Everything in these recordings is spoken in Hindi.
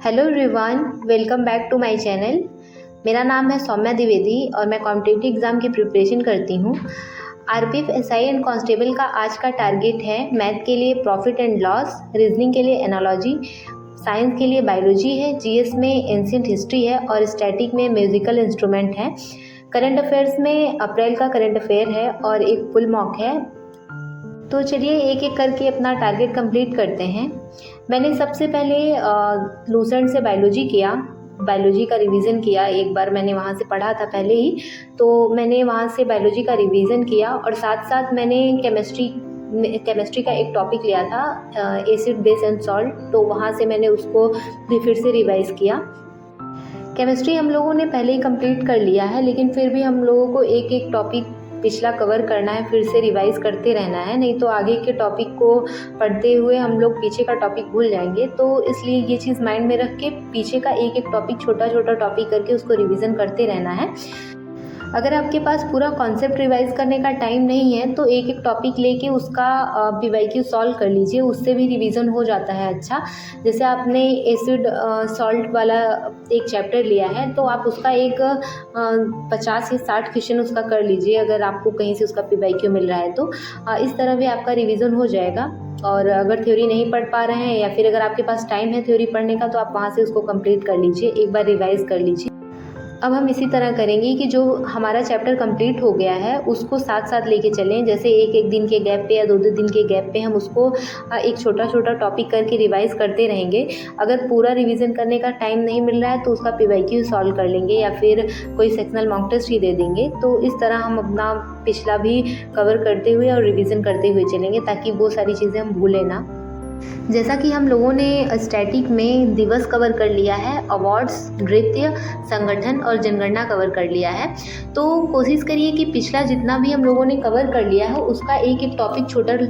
Hello everyone, welcome back to my channel. मेरा नाम है सौम्या द्विवेदी और मैं कॉम्पिटिटिव एग्ज़ाम की प्रिपरेशन करती हूँ। आरपीएफ, एसआई एंड कांस्टेबल का आज का टारगेट है मैथ के लिए प्रॉफिट एंड लॉस, रीजनिंग के लिए एनालॉजी, साइंस के लिए बायोलॉजी है, जीएस में एंशिएंट हिस्ट्री है और स्टैटिक में म्यूजिकल इंस्ट्रूमेंट है। करंट अफेयर्स में अप्रैल का करंट अफेयर है और एक फुल मॉक है। तो चलिए एक एक करके अपना टारगेट कंप्लीट करते हैं। मैंने सबसे पहले लूसेंट से बायोलॉजी का रिवीजन किया। एक बार मैंने वहाँ से पढ़ा था पहले ही, तो मैंने वहाँ से बायोलॉजी का रिवीजन किया और साथ साथ मैंने केमिस्ट्री का एक टॉपिक लिया था, एसिड बेस एंड सॉल्ट, तो वहाँ से मैंने उसको भी फिर से रिवाइज़ किया। केमिस्ट्री हम लोगों ने पहले ही कंप्लीट कर लिया है, लेकिन फिर भी हम लोगों को एक एक टॉपिक पिछला कवर करना है, फिर से रिवाइज करते रहना है, नहीं तो आगे के टॉपिक को पढ़ते हुए हम लोग पीछे का टॉपिक भूल जाएंगे। तो इसलिए ये चीज़ माइंड में रख के पीछे का एक एक टॉपिक छोटा छोटा टॉपिक करके उसको रिवीजन करते रहना है। अगर आपके पास पूरा कॉन्सेप्ट रिवाइज करने का टाइम नहीं है तो एक एक टॉपिक लेके उसका पीवाईक्यू सॉल्व कर लीजिए, उससे भी रिवीजन हो जाता है अच्छा। जैसे आपने एसिड सॉल्ट वाला एक चैप्टर लिया है तो आप उसका एक 50 या 60 क्वेश्चन उसका कर लीजिए, अगर आपको कहीं से उसका पीवाईक्यू मिल रहा है तो इस तरह भी आपका रिवीजन हो जाएगा। और अगर थ्योरी नहीं पढ़ पा रहे हैं या फिर अगर आपके पास टाइम है थ्योरी पढ़ने का तो आप वहाँ से उसको कंप्लीट कर लीजिए, एक बार रिवाइज कर लीजिए। अब हम इसी तरह करेंगे कि जो हमारा चैप्टर कंप्लीट हो गया है उसको साथ साथ लेके चलें। जैसे एक एक दिन के गैप पे या दो दो दिन के गैप पे हम उसको एक छोटा छोटा टॉपिक करके रिवाइज करते रहेंगे। अगर पूरा रिवीजन करने का टाइम नहीं मिल रहा है तो उसका पीवाईक्यू सॉल्व कर लेंगे या फिर कोई सेक्शनल मॉक टेस्ट ही दे देंगे। तो इस तरह हम अपना पिछला भी कवर करते हुए और रिविज़न करते हुए चलेंगे ताकि वो सारी चीज़ें हम भूलें ना। जैसा कि हम लोगों ने स्टैटिक में दिवस कवर कर लिया है, अवार्ड्स, नृत्य, संगठन और जनगणना कवर कर लिया है, तो कोशिश करिए कि पिछला जितना भी हम लोगों ने कवर कर लिया है उसका एक एक टॉपिक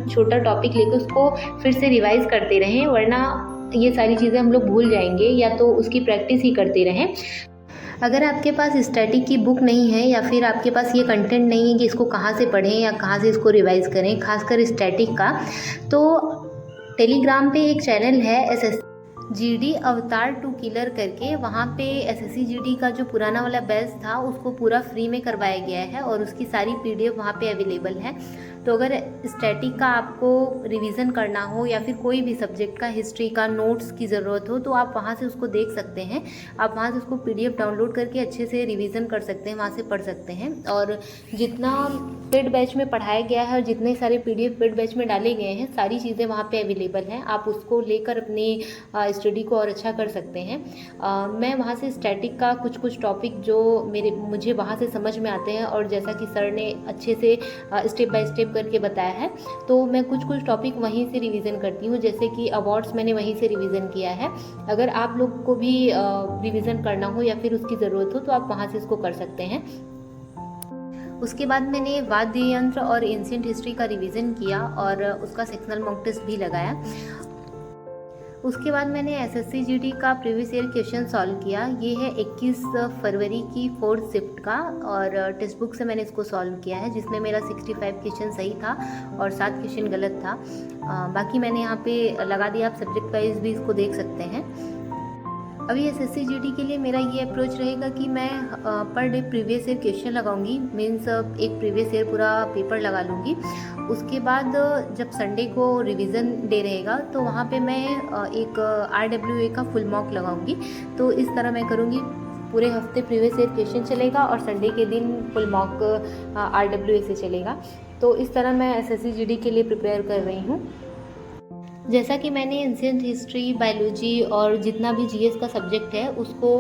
छोटा टॉपिक लेकर उसको फिर से रिवाइज करते रहें, वरना ये सारी चीज़ें हम लोग भूल जाएंगे, या तो उसकी प्रैक्टिस ही करते रहें। अगर आपके पास स्टैटिक की बुक नहीं है या फिर आपके पास ये कंटेंट नहीं है कि इसको कहाँ से पढ़ें या कहाँ से इसको रिवाइज करें, खासकर स्टैटिक का, तो टेलीग्राम पे एक चैनल है SSGD अवतार टू किलर करके। वहाँ पे SSCGD का जो पुराना वाला बैच था उसको पूरा फ्री में करवाया गया है और उसकी सारी PDF वहाँ पे अवेलेबल है। तो अगर स्टैटिक का आपको रिवीजन करना हो या फिर कोई भी सब्जेक्ट का, हिस्ट्री का नोट्स की ज़रूरत हो तो आप वहाँ से उसको देख सकते हैं। आप वहाँ से उसको PDF डाउनलोड करके अच्छे से रिवीजन कर सकते हैं, वहाँ से पढ़ सकते हैं। और जितना पेड बैच में पढ़ाया गया है और जितने सारे PDF पेड बैच में डाले गए हैं सारी चीज़ें वहाँ पे अवेलेबल हैं। आप उसको लेकर अपनी स्टडी को और अच्छा कर सकते हैं। मैं वहाँ से स्टैटिक का कुछ टॉपिक जो मुझे वहाँ से समझ में आते हैं और जैसा कि सर ने अच्छे से स्टेप बाय स्टेप करके बताया है, तो मैं कुछ टॉपिक वहीं से रिवीजन करती हूँ। जैसे कि अवार्ड्स मैंने वहीं से रिवीजन किया है। अगर आप लोग को भी रिवीजन करना हो या फिर उसकी ज़रूरत हो तो आप वहाँ से इसको कर सकते हैं। उसके बाद मैंने वाद्य यंत्र और एंशिएंट हिस्ट्री का रिवीजन किया और उसका सेक्शनल मॉक टेस्ट भी लगाया। उसके बाद मैंने SSCGD का प्रीवियस ईयर क्वेश्चन सॉल्व किया। ये है 21 फरवरी की 4th शिफ्ट का और टेक्स्ट बुक से मैंने इसको सॉल्व किया है, जिसमें मेरा 65 क्वेश्चन सही था और 7 क्वेश्चन गलत था। बाकी मैंने यहाँ पे लगा दिया, आप सब्जेक्ट वाइज भी इसको देख सकते हैं। अभी SSCGD के लिए मेरा ये अप्रोच रहेगा कि मैं per day previous year question लगाऊंगी, मीन्स एक प्रीवियस ईयर पूरा पेपर लगा लूँगी। उसके बाद जब संडे को रिवीजन डे रहेगा तो वहाँ पे मैं एक RWA का फुल मॉक लगाऊंगी। तो इस तरह मैं करूँगी, पूरे हफ्ते प्रीवियस ईयर क्वेश्चन चलेगा और संडे के दिन फुल मॉक RWA से चलेगा। तो इस तरह मैं SSCGD के लिए प्रिपेयर कर रही हूँ। जैसा कि मैंने एंशिएंट हिस्ट्री, बायोलॉजी और जितना भी जीएस का सब्जेक्ट है उसको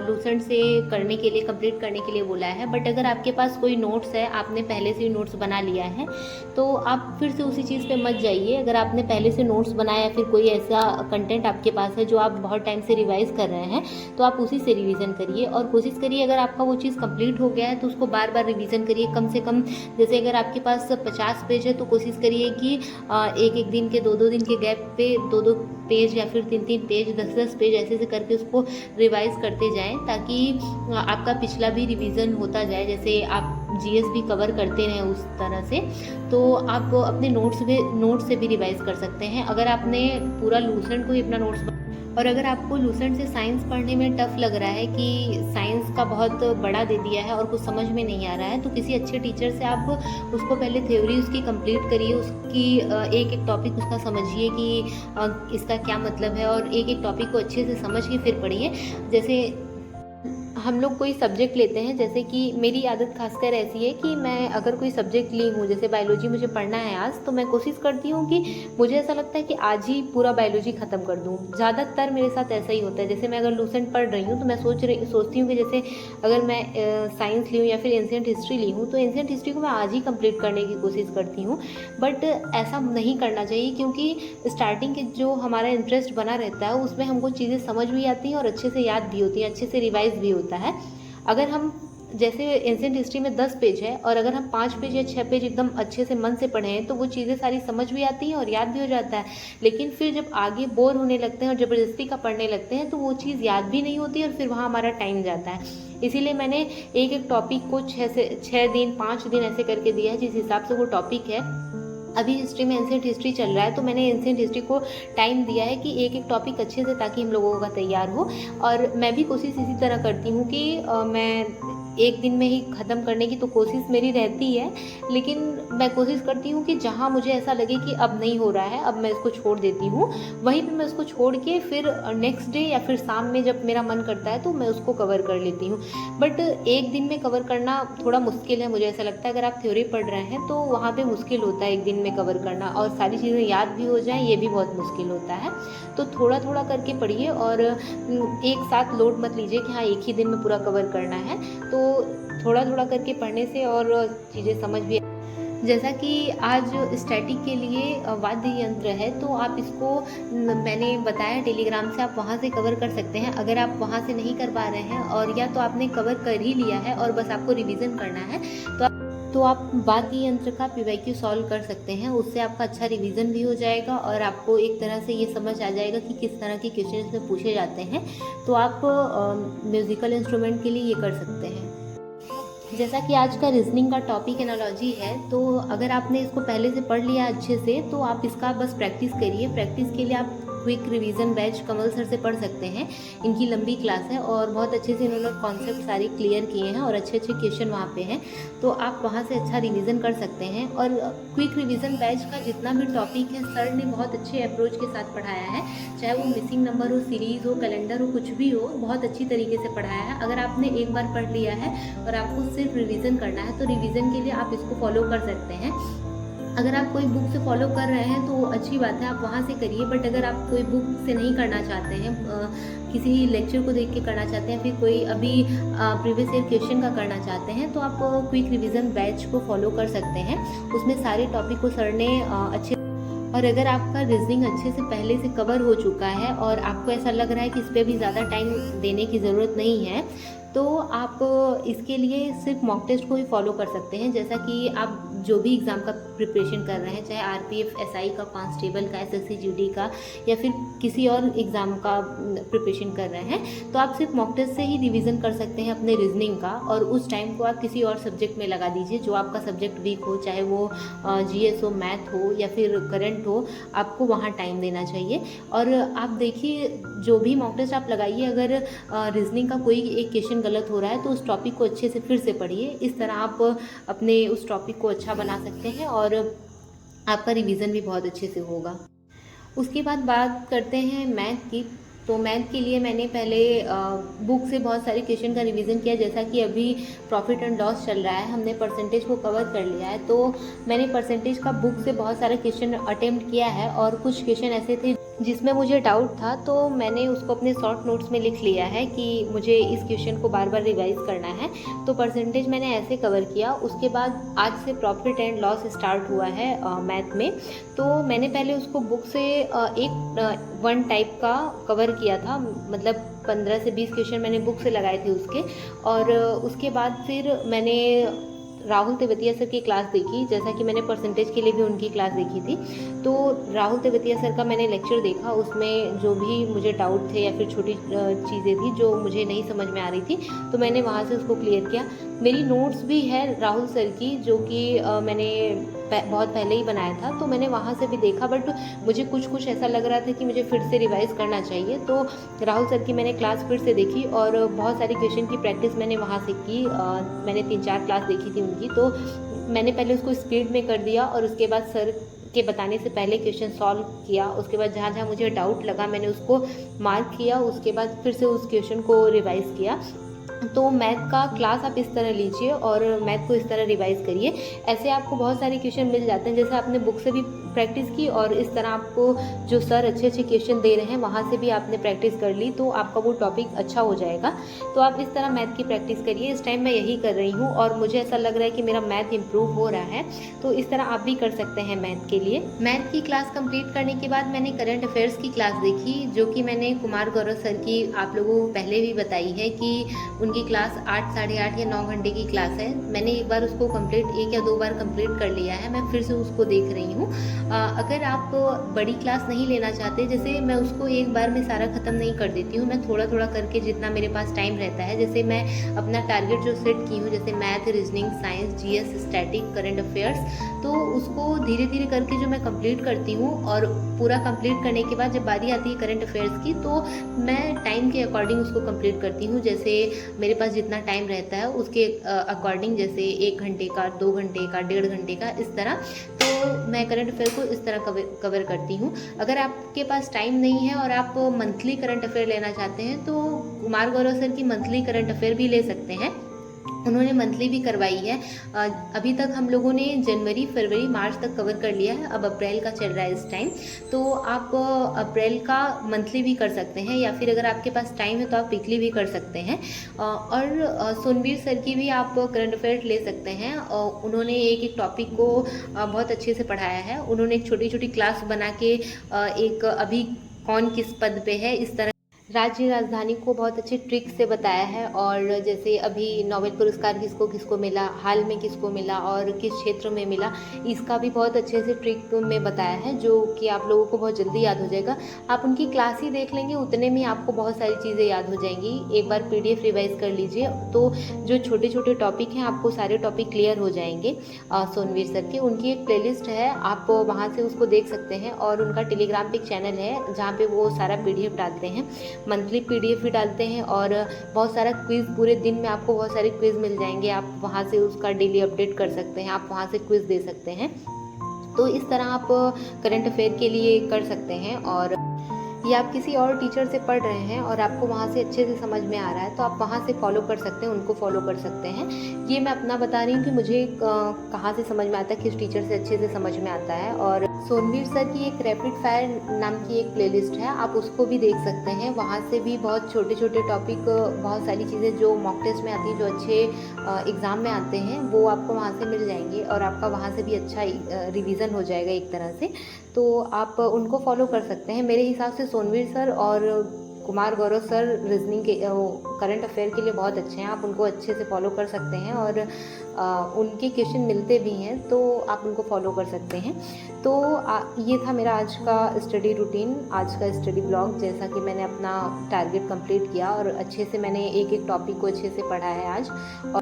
लूसेंट से करने के लिए, कंप्लीट करने के लिए बोला है। बट अगर आपके पास कोई नोट्स है, आपने पहले से ही नोट्स बना लिया है, तो आप फिर से उसी चीज़ पे मत जाइए। अगर आपने पहले से नोट्स बनाया या फिर कोई ऐसा कंटेंट आपके पास है जो आप बहुत टाइम से रिवाइज कर रहे हैं तो आप उसी से रिवीजन करिए और कोशिश करिए अगर आपका वो चीज़ कंप्लीट हो गया है तो उसको बार बार रिवीजन करिए। कम से कम जैसे अगर आपके पास 50 पेज है तो कोशिश करिए कि एक एक दिन के, दो दो दिन के पे 2-2 पेज या फिर 3-3 पेज, 10-10 पेज ऐसे करके उसको रिवाइज करते जाएं ताकि आपका पिछला भी रिवीजन होता जाए। जैसे आप जीएस भी कवर करते रहें उस तरह से, तो आप अपने नोट्स से भी रिवाइज कर सकते हैं। अगर आपने पूरा लूसेंट को ही अपना और अगर आपको लूसेंट से साइंस पढ़ने में टफ़ लग रहा है कि साइंस का बहुत बड़ा दे दिया है और कुछ समझ में नहीं आ रहा है, तो किसी अच्छे टीचर से आप उसको पहले थ्योरी उसकी कंप्लीट करिए, उसकी एक एक टॉपिक उसका समझिए कि इसका क्या मतलब है, और एक एक टॉपिक को अच्छे से समझ के फिर पढ़िए। जैसे हम लोग कोई सब्जेक्ट लेते हैं, जैसे कि मेरी आदत खासकर ऐसी है कि मैं अगर कोई सब्जेक्ट ली हूँ, जैसे बायोलॉजी मुझे पढ़ना है आज, तो मैं कोशिश करती हूँ कि मुझे ऐसा लगता है कि आज ही पूरा बायोलॉजी ख़त्म कर दूँ। ज़्यादातर मेरे साथ ऐसा ही होता है। जैसे मैं अगर लूसेंट पढ़ रही हूँ तो मैं सोचती हूँ कि जैसे अगर मैं साइंस ली हूँ या फिर एंशिएंट हिस्ट्री ली हूँ, तो एंशिएंट हिस्ट्री को मैं आज ही कंप्लीट करने की कोशिश करती हूँ। बट ऐसा नहीं करना चाहिए, क्योंकि स्टार्टिंग के जो हमारा इंटरेस्ट बना रहता है उसमें हमको चीज़ें समझ भी आती हैं और अच्छे से याद भी होती हैं, अच्छे से रिवाइज भी होता है। अगर हम जैसे एंशिएंट हिस्ट्री में 10 पेज है और अगर हम 5 पेज या 6 पेज एकदम अच्छे से मन से पढ़ें तो वो चीज़ें सारी समझ भी आती हैं और याद भी हो जाता है। लेकिन फिर जब आगे बोर होने लगते हैं और ज़बरदस्ती का पढ़ने लगते हैं तो वो चीज़ याद भी नहीं होती और फिर वहाँ हमारा टाइम जाता है। इसीलिए मैंने एक एक टॉपिक को 6 दिन 5 दिन ऐसे करके दिया है, जिस हिसाब से वो टॉपिक है। अभी हिस्ट्री में एंशिएंट हिस्ट्री चल रहा है, तो मैंने एंशिएंट हिस्ट्री को टाइम दिया है कि एक एक टॉपिक अच्छे से, ताकि हम लोगों का तैयार हो। और मैं भी कोशिश इसी तरह करती हूँ कि मैं एक दिन में ही ख़त्म करने की तो कोशिश मेरी रहती है, लेकिन मैं कोशिश करती हूँ कि जहाँ मुझे ऐसा लगे कि अब नहीं हो रहा है, अब मैं इसको छोड़ देती हूँ, वहीं पे मैं उसको छोड़ के फिर नेक्स्ट डे या फिर शाम में जब मेरा मन करता है तो मैं उसको कवर कर लेती हूँ। बट एक दिन में कवर करना थोड़ा मुश्किल है, मुझे ऐसा लगता है। अगर आप थ्योरी पढ़ रहे हैं तो वहाँ पे मुश्किल होता है एक दिन में कवर करना, और सारी चीज़ें याद भी हो जाएं, ये भी बहुत मुश्किल होता है। तो थोड़ा थोड़ा करके पढ़िए और एक साथ लोड मत लीजिए कि हाँ एक ही दिन में पूरा कवर करना है। तो थोड़ा थोड़ा करके पढ़ने से और चीज़ें समझ भी। जैसा कि आज स्टैटिक के लिए वाद्य यंत्र है, तो आप इसको मैंने बताया टेलीग्राम से आप वहाँ से कवर कर सकते हैं। अगर आप वहाँ से नहीं कर पा रहे हैं और या तो आपने कवर कर ही लिया है और बस आपको रिवीजन करना है, तो आप वाद्य यंत्र का पीवाईक्यू सॉल्व कर सकते हैं। उससे आपका अच्छा रिवीजन भी हो जाएगा और आपको एक तरह से ये समझ आ जाएगा कि किस तरह के क्वेश्चन इसमें पूछे जाते हैं। तो आप म्यूज़िकल इंस्ट्रूमेंट के लिए ये कर सकते हैं। जैसा कि आज का रीजनिंग का टॉपिक एनालॉजी है, तो अगर आपने इसको पहले से पढ़ लिया अच्छे से, तो आप इसका बस प्रैक्टिस करिए। प्रैक्टिस के लिए आप क्विक रिवीजन बैच कमल सर से पढ़ सकते हैं। इनकी लंबी क्लास है और बहुत अच्छे से इन्होंने कॉन्सेप्ट सारे क्लियर किए हैं और अच्छे अच्छे क्वेश्चन वहाँ पे हैं, तो आप वहाँ से अच्छा रिवीजन कर सकते हैं। और क्विक रिवीजन बैच का जितना भी टॉपिक है, सर ने बहुत अच्छे अप्रोच के साथ पढ़ाया है। चाहे वो मिसिंग नंबर हो, सीरीज़ हो, कैलेंडर हो, कुछ भी हो, बहुत अच्छी तरीके से पढ़ाया है। अगर आपने एक बार पढ़ लिया है और आपको सिर्फ रिवीजन करना है, तो रिवीजन के लिए आप इसको फॉलो कर सकते हैं। अगर आप कोई बुक से फॉलो कर रहे हैं तो अच्छी बात है, आप वहाँ से करिए। बट अगर आप कोई बुक से नहीं करना चाहते हैं, किसी लेक्चर को देख के करना चाहते हैं, फिर कोई अभी प्रीवियस ईयर क्वेश्चन का करना चाहते हैं, तो आप क्विक रिवीजन बैच को फॉलो कर सकते हैं। उसमें सारे टॉपिक को सर ने अच्छे। और अगर आपका रीजनिंग अच्छे से पहले से कवर हो चुका है और आपको ऐसा लग रहा है कि इस पर भी ज़्यादा टाइम देने की ज़रूरत नहीं है, तो आप इसके लिए सिर्फ मॉक टेस्ट को ही फॉलो कर सकते हैं। जैसा कि आप जो भी एग्ज़ाम का प्रिपरेशन कर रहे हैं, चाहे आरपीएफ, एसआई का, कांस्टेबल का, एसएससी जीडी का, या फिर किसी और एग्ज़ाम का प्रिपरेशन कर रहे हैं, तो आप सिर्फ मॉक टेस्ट से ही रिवीजन कर सकते हैं अपने रीजनिंग का। और उस टाइम को आप किसी और सब्जेक्ट में लगा दीजिए जो आपका सब्जेक्ट वीक हो, चाहे वो जीएस हो, मैथ हो या फिर करंट हो, आपको वहाँ टाइम देना चाहिए। और आप देखिए, जो भी मॉक टेस्ट आप लगाइए, अगर रीजनिंग का कोई एक क्वेश्चन गलत हो रहा है तो उस टॉपिक को अच्छे से फिर से पढ़िए। इस तरह आप अपने उस टॉपिक को अच्छा बना सकते हैं और आपका रिवीजन भी बहुत अच्छे से होगा। उसके बाद बात करते हैं मैथ की। तो मैथ के लिए मैंने पहले बुक से बहुत सारे क्वेश्चन का रिवीजन किया। जैसा कि अभी प्रॉफिट एंड लॉस चल रहा है, हमने परसेंटेज को कवर कर लिया है, तो मैंने परसेंटेज का बुक से बहुत सारे क्वेश्चन अटेम्प्ट किया है। और कुछ क्वेश्चन ऐसे थे जिसमें मुझे डाउट था, तो मैंने उसको अपने शॉर्ट नोट्स में लिख लिया है कि मुझे इस क्वेश्चन को बार बार रिवाइज करना है। तो परसेंटेज मैंने ऐसे कवर किया। उसके बाद आज से प्रॉफिट एंड लॉस स्टार्ट हुआ है मैथ में, तो मैंने पहले उसको बुक से वन टाइप का कवर किया था, मतलब 15 से 20 क्वेश्चन मैंने बुक से लगाए थे उसके। और उसके बाद फिर मैंने राहुल तेवतिया सर की क्लास देखी, जैसा कि मैंने परसेंटेज के लिए भी उनकी क्लास देखी थी। तो राहुल तेवतिया सर का मैंने लेक्चर देखा, उसमें जो भी मुझे डाउट थे या फिर छोटी चीज़ें थी जो मुझे नहीं समझ में आ रही थी, तो मैंने वहाँ से उसको क्लियर किया। मेरी नोट्स भी है राहुल सर की, जो कि मैंने बहुत पहले ही बनाया था, तो मैंने वहाँ से भी देखा, बट मुझे कुछ ऐसा लग रहा था कि मुझे फिर से रिवाइज़ करना चाहिए। तो राहुल सर की मैंने क्लास फिर से देखी और बहुत सारी क्वेश्चन की प्रैक्टिस मैंने वहाँ से की। मैंने 3-4 क्लास देखी थी उनकी, तो मैंने पहले उसको स्पीड में कर दिया और उसके बाद सर के बताने से पहले क्वेश्चन सॉल्व किया। उसके बाद जहाँ मुझे डाउट लगा मैंने उसको मार्क किया, उसके बाद फिर से उस क्वेश्चन को रिवाइज़ किया। तो मैथ का क्लास आप इस तरह लीजिए और मैथ को इस तरह रिवाइज़ करिए। ऐसे आपको बहुत सारे क्वेश्चन मिल जाते हैं, जैसे आपने बुक से भी प्रैक्टिस की और इस तरह आपको जो सर अच्छे क्वेश्चन दे रहे हैं वहाँ से भी आपने प्रैक्टिस कर ली, तो आपका वो टॉपिक अच्छा हो जाएगा। तो आप इस तरह मैथ की प्रैक्टिस करिए। इस टाइम मैं यही कर रही हूँ और मुझे ऐसा लग रहा है कि मेरा मैथ इम्प्रूव हो रहा है, तो इस तरह आप भी कर सकते हैं मैथ के लिए। मैथ की क्लास कंप्लीट करने के बाद मैंने करंट अफेयर्स की क्लास देखी, जो कि मैंने कुमार गौरव सर की आप लोगों को पहले भी बताई है कि उनकी क्लास 8, साढ़े 8 या 9 घंटे की क्लास है। मैंने एक बार उसको कंप्लीट 1 या 2 बार कंप्लीट कर लिया है, मैं फिर से उसको देख रही हूँ। अगर आप बड़ी क्लास नहीं लेना चाहते, जैसे मैं उसको एक बार में सारा ख़त्म नहीं कर देती हूँ, मैं थोड़ा थोड़ा करके जितना मेरे पास टाइम रहता है, जैसे मैं अपना टारगेट जो सेट की हूँ, जैसे math, reasoning, science, GS, static, current affairs, तो उसको धीरे धीरे करके जो मैं कंप्लीट करती हूँ और पूरा कंप्लीट करने के बाद जब बारी आती है करंट अफेयर्स की, तो मैं टाइम के अकॉर्डिंग उसको कंप्लीट करती हूँ। जैसे मेरे पास जितना टाइम रहता है उसके अकॉर्डिंग, जैसे 1 घंटे का, 2 घंटे का, 1.5 घंटे का, इस तरह। तो मैं करंट अफेयर को इस तरह कवर करती हूँ। अगर आपके पास टाइम नहीं है और आप मंथली करंट अफेयर लेना चाहते हैं, तो कुमार गौरव सर की मंथली करंट अफेयर भी ले सकते हैं। उन्होंने मंथली भी करवाई है। अभी तक हम लोगों ने जनवरी, फरवरी, मार्च तक कवर कर लिया है, अब अप्रैल का चल रहा है इस टाइम। तो आप अप्रैल का मंथली भी कर सकते हैं, या फिर अगर आपके पास टाइम है तो आप वीकली भी कर सकते हैं। और सोनवीर सर की भी आप करंट अफेयर ले सकते हैं। उन्होंने एक टॉपिक को बहुत अच्छे से पढ़ाया है। उन्होंने एक छोटी छोटी क्लास बना के एक अभी कौन किस पद पे है, इस तरह राज्य राजधानी को बहुत अच्छे ट्रिक से बताया है। और जैसे अभी नोबेल पुरस्कार किसको किसको मिला, हाल में किसको मिला और किस क्षेत्र में मिला, इसका भी बहुत अच्छे से ट्रिक में बताया है, जो कि आप लोगों को बहुत जल्दी याद हो जाएगा। आप उनकी क्लास ही देख लेंगे, उतने में आपको बहुत सारी चीज़ें याद हो जाएंगी। एक बार PDF रिवाइज कर लीजिए, तो जो छोटे छोटे टॉपिक हैं आपको सारे टॉपिक क्लियर हो जाएंगे। सोनवीर सर की उनकी एक प्लेलिस्ट है, आप वहाँ से उसको देख सकते हैं। और उनका टेलीग्राम पे एक चैनल है जहाँ पे वो सारा PDF डालते हैं, मंथली PDF भी डालते हैं। और बहुत सारा क्विज़, पूरे दिन में आपको बहुत सारे क्विज़ मिल जाएंगे, आप वहाँ से उसका डेली अपडेट कर सकते हैं, आप वहाँ से क्विज़ दे सकते हैं। तो इस तरह आप करंट अफेयर के लिए कर सकते हैं। और या आप किसी और टीचर से पढ़ रहे हैं और आपको वहाँ से अच्छे से समझ में आ रहा है, तो आप वहाँ से फॉलो कर सकते हैं, उनको फॉलो कर सकते हैं। ये मैं अपना बता रही हूँ कि मुझे कहाँ से समझ में आता है, किस टीचर से अच्छे से समझ में आता है। और सोनवीर सर की एक रैपिड फायर नाम की एक प्लेलिस्ट है, आप उसको भी देख सकते हैं। वहाँ से भी बहुत छोटे छोटे टॉपिक, बहुत सारी चीज़ें जो मॉक टेस्ट में आती हैं, जो अच्छे एग्ज़ाम में आते हैं, वो आपको वहाँ से मिल जाएंगे और आपका वहाँ से भी अच्छा रिवीजन हो जाएगा एक तरह से। तो आप उनको फॉलो कर सकते हैं। मेरे हिसाब से सोनवीर सर और कुमार गौरव सर रीजनिंग के करंट अफेयर के लिए बहुत अच्छे हैं, आप उनको अच्छे से फॉलो कर सकते हैं। और उनके क्वेश्चन मिलते भी हैं, तो आप उनको फॉलो कर सकते हैं। तो ये था मेरा आज का स्टडी रूटीन, आज का स्टडी ब्लॉग। जैसा कि मैंने अपना टारगेट कंप्लीट किया और अच्छे से मैंने एक एक टॉपिक को अच्छे से पढ़ा है आज।